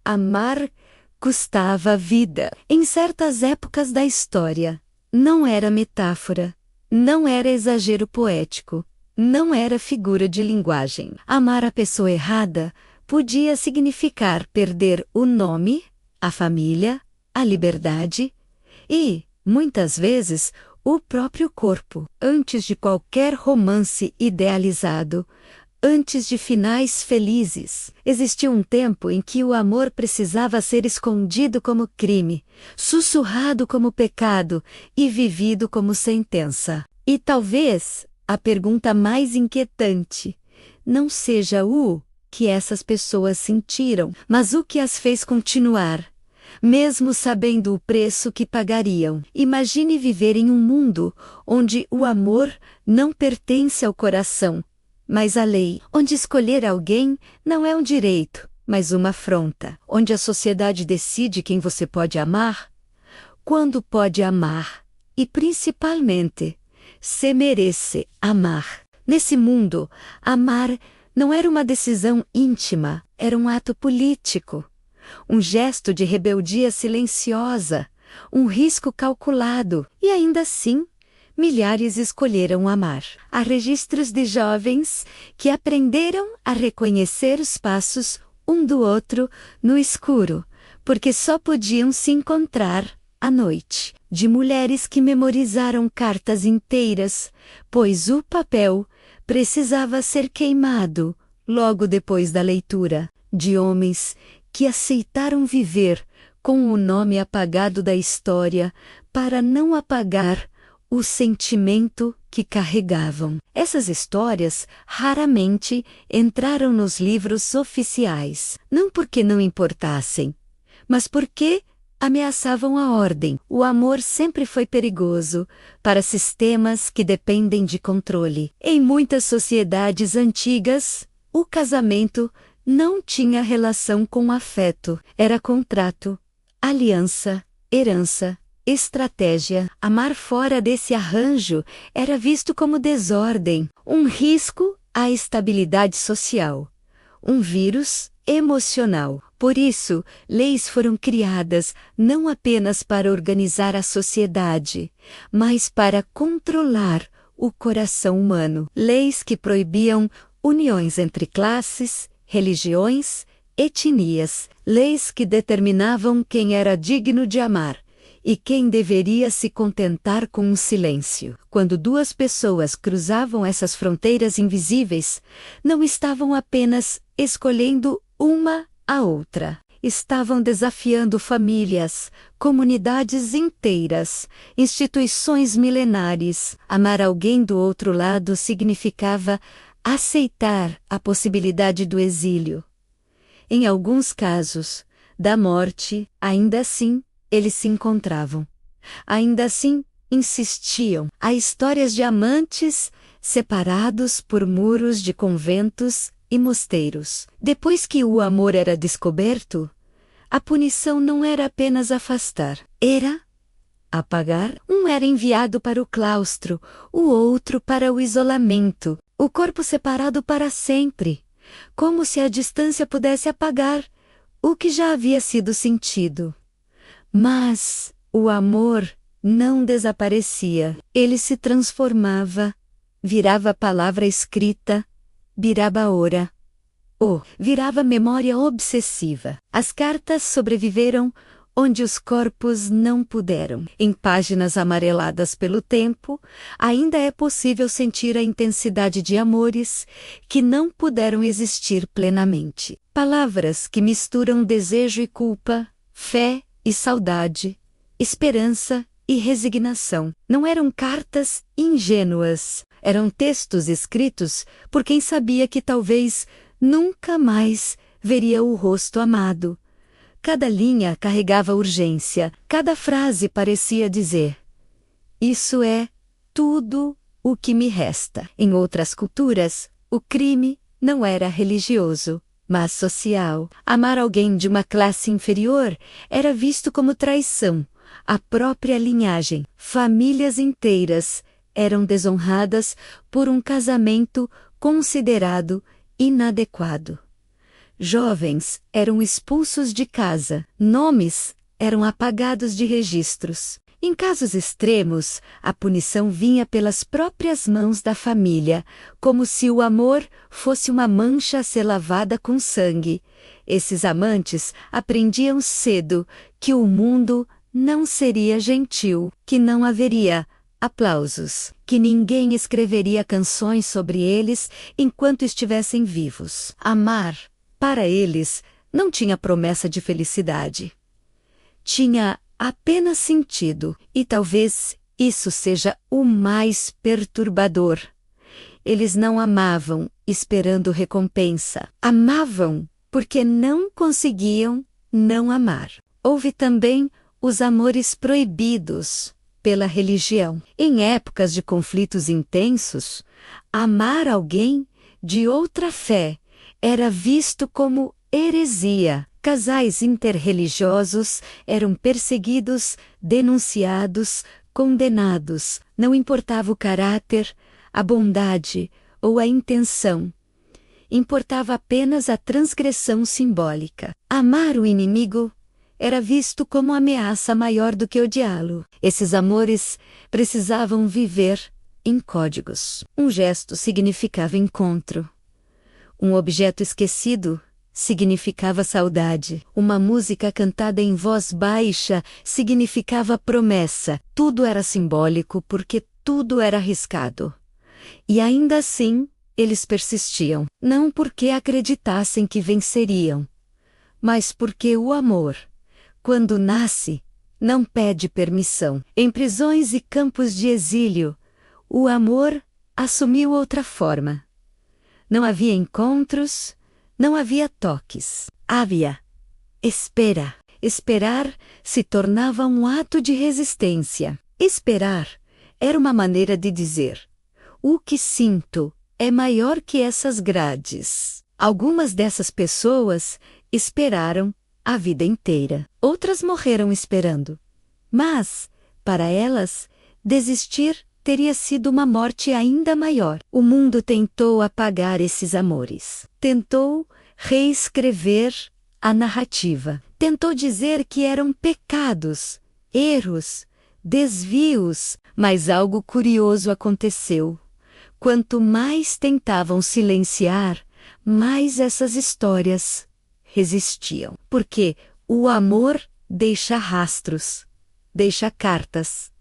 Amar custava a vida. Em certas épocas da história, não era metáfora, não era exagero poético, não era figura de linguagem. Amar a pessoa errada podia significar perder o nome, a família, a liberdade e, muitas vezes, o próprio corpo. Antes de qualquer romance idealizado, antes de finais felizes, existia um tempo em que o amor precisava ser escondido como crime, sussurrado como pecado e vivido como sentença. E talvez a pergunta mais inquietante não seja o que essas pessoas sentiram, mas o que as fez continuar, mesmo sabendo o preço que pagariam. Imagine viver em um mundo onde o amor não pertence ao coração, mas à lei, onde escolher alguém não é um direito, mas uma afronta, onde a sociedade decide quem você pode amar, quando pode amar e, principalmente, se merece amar. Nesse mundo, amar não era uma decisão íntima, era um ato político, um gesto de rebeldia silenciosa, um risco calculado, e ainda assim, milhares escolheram amar. Há registros de jovens que aprenderam a reconhecer os passos um do outro no escuro, porque só podiam se encontrar à noite. De mulheres que memorizaram cartas inteiras, pois o papel precisava ser queimado logo depois da leitura. De homens que aceitaram viver com o nome apagado da história para não apagar o sentimento que carregavam. Essas histórias raramente entraram nos livros oficiais, não porque não importassem, mas porque ameaçavam a ordem. O amor sempre foi perigoso para sistemas que dependem de controle. Em muitas sociedades antigas, o casamento não tinha relação com afeto, era contrato, aliança, herança, estratégia. Amar fora desse arranjo era visto como desordem, um risco à estabilidade social, um vírus emocional. Por isso, leis foram criadas não apenas para organizar a sociedade, mas para controlar o coração humano. Leis que proibiam uniões entre classes, religiões, etnias. Leis que determinavam quem era digno de amar e quem deveria se contentar com um silêncio. Quando duas pessoas cruzavam essas fronteiras invisíveis, não estavam apenas escolhendo uma a outra. Estavam desafiando famílias, comunidades inteiras, instituições milenares. Amar alguém do outro lado significava aceitar a possibilidade do exílio. Em alguns casos, da morte. Ainda assim, eles se encontravam. Ainda assim, insistiam. Há histórias de amantes separados por muros de conventos e mosteiros. Depois que o amor era descoberto, a punição não era apenas afastar, era apagar. Um era enviado para o claustro, o outro para o isolamento, o corpo separado para sempre, como se a distância pudesse apagar o que já havia sido sentido. Mas o amor não desaparecia, ele se transformava, virava palavra escrita, virava hora, virava memória obsessiva. As cartas sobreviveram onde os corpos não puderam. Em páginas amareladas pelo tempo, ainda é possível sentir a intensidade de amores que não puderam existir plenamente. Palavras que misturam desejo e culpa, fé e saudade, esperança e resignação. Não eram cartas ingênuas, eram textos escritos por quem sabia que talvez nunca mais veria o rosto amado. Cada linha carregava urgência, cada frase parecia dizer: "Isso é tudo o que me resta." Em outras culturas, o crime não era religioso, mas social. Amar alguém de uma classe inferior era visto como traição à própria linhagem. Famílias inteiras eram desonradas por um casamento considerado inadequado. Jovens eram expulsos de casa. Nomes eram apagados de registros. Em casos extremos, a punição vinha pelas próprias mãos da família, como se o amor fosse uma mancha a ser lavada com sangue. Esses amantes aprendiam cedo que o mundo não seria gentil, que não haveria aplausos, que ninguém escreveria canções sobre eles enquanto estivessem vivos. Amar, para eles, não tinha promessa de felicidade. Tinha apenas sentido, e talvez isso seja o mais perturbador. Eles não amavam esperando recompensa. Amavam porque não conseguiam não amar. Houve também os amores proibidos pela religião. Em épocas de conflitos intensos, amar alguém de outra fé era visto como heresia. Casais interreligiosos eram perseguidos, denunciados, condenados. Não importava o caráter, a bondade ou a intenção. Importava apenas a transgressão simbólica. Amar o inimigo era visto como ameaça maior do que odiá-lo. Esses amores precisavam viver em códigos. Um gesto significava encontro. Um objeto esquecido significava saudade. Uma música cantada em voz baixa significava promessa. Tudo era simbólico porque tudo era arriscado. E ainda assim, eles persistiam. Não porque acreditassem que venceriam, mas porque o amor, quando nasce, não pede permissão. Em prisões e campos de exílio, o amor assumiu outra forma. Não havia encontros, não havia toques. Havia espera. Esperar se tornava um ato de resistência. Esperar era uma maneira de dizer: o que sinto é maior que essas grades. Algumas dessas pessoas esperaram a vida inteira. Outras morreram esperando. Mas, para elas, desistir teria sido uma morte ainda maior. O mundo tentou apagar esses amores. Tentou reescrever a narrativa. Tentou dizer que eram pecados, erros, desvios, mas algo curioso aconteceu. Quanto mais tentavam silenciar, mais essas histórias resistiam. Porque o amor deixa rastros, deixa cartas,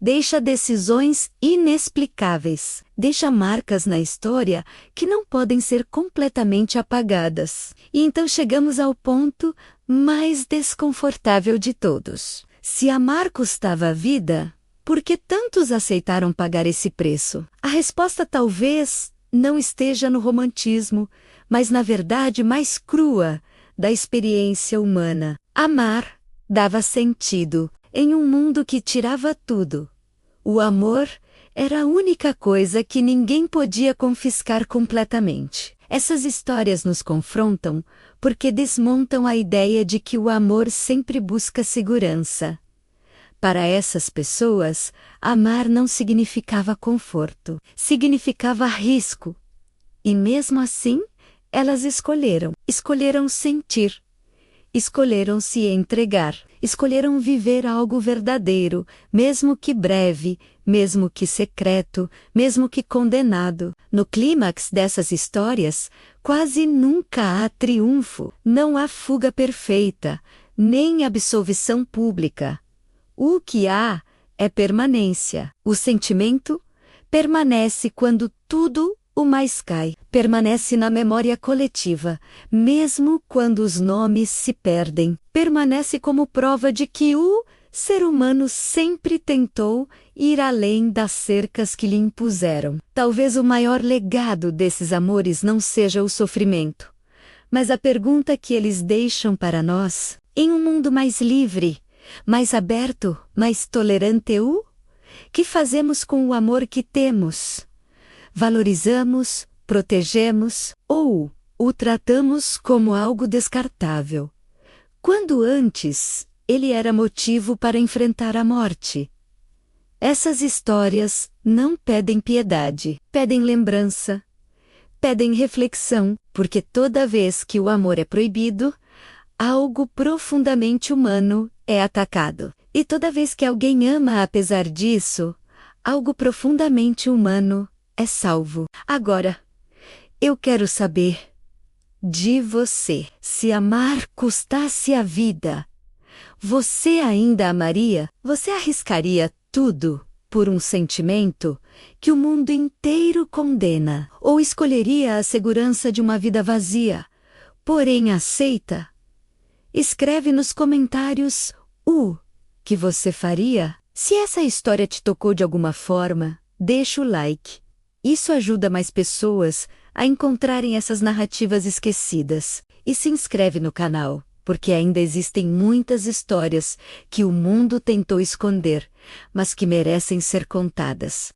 deixa decisões inexplicáveis, deixa marcas na história que não podem ser completamente apagadas. E então chegamos ao ponto mais desconfortável de todos. Se amar custava a vida, por que tantos aceitaram pagar esse preço? A resposta talvez não esteja no romantismo, mas na verdade mais crua da experiência humana. Amar dava sentido em um mundo que tirava tudo. O amor era a única coisa que ninguém podia confiscar completamente. Essas histórias nos confrontam porque desmontam a ideia de que o amor sempre busca segurança. Para essas pessoas, amar não significava conforto, significava risco. E mesmo assim, elas escolheram sentir, escolheram se entregar, escolheram viver algo verdadeiro, mesmo que breve, mesmo que secreto, mesmo que condenado. No clímax dessas histórias, quase nunca há triunfo, não há fuga perfeita, nem absolvição pública. O que há é permanência. O sentimento permanece quando tudo o mais cai. Permanece na memória coletiva, mesmo quando os nomes se perdem. Permanece como prova de que o ser humano sempre tentou ir além das cercas que lhe impuseram. Talvez o maior legado desses amores não seja o sofrimento, mas a pergunta que eles deixam para nós: em um mundo mais livre, mais aberto, mais tolerante, que fazemos com o amor que temos? Valorizamos, protegemos ou o tratamos como algo descartável, quando antes ele era motivo para enfrentar a morte? Essas histórias não pedem piedade, pedem lembrança, pedem reflexão, porque toda vez que o amor é proibido, algo profundamente humano é atacado. E toda vez que alguém ama apesar disso, algo profundamente humano é salvo. Agora, eu quero saber de você. Se amar custasse a vida, você ainda amaria? Você arriscaria tudo por um sentimento que o mundo inteiro condena? Ou escolheria a segurança de uma vida vazia, porém aceita? Escreve nos comentários o que você faria. Se essa história te tocou de alguma forma, deixa o like. Isso ajuda mais pessoas a encontrarem essas narrativas esquecidas. E se inscreve no canal, porque ainda existem muitas histórias que o mundo tentou esconder, mas que merecem ser contadas.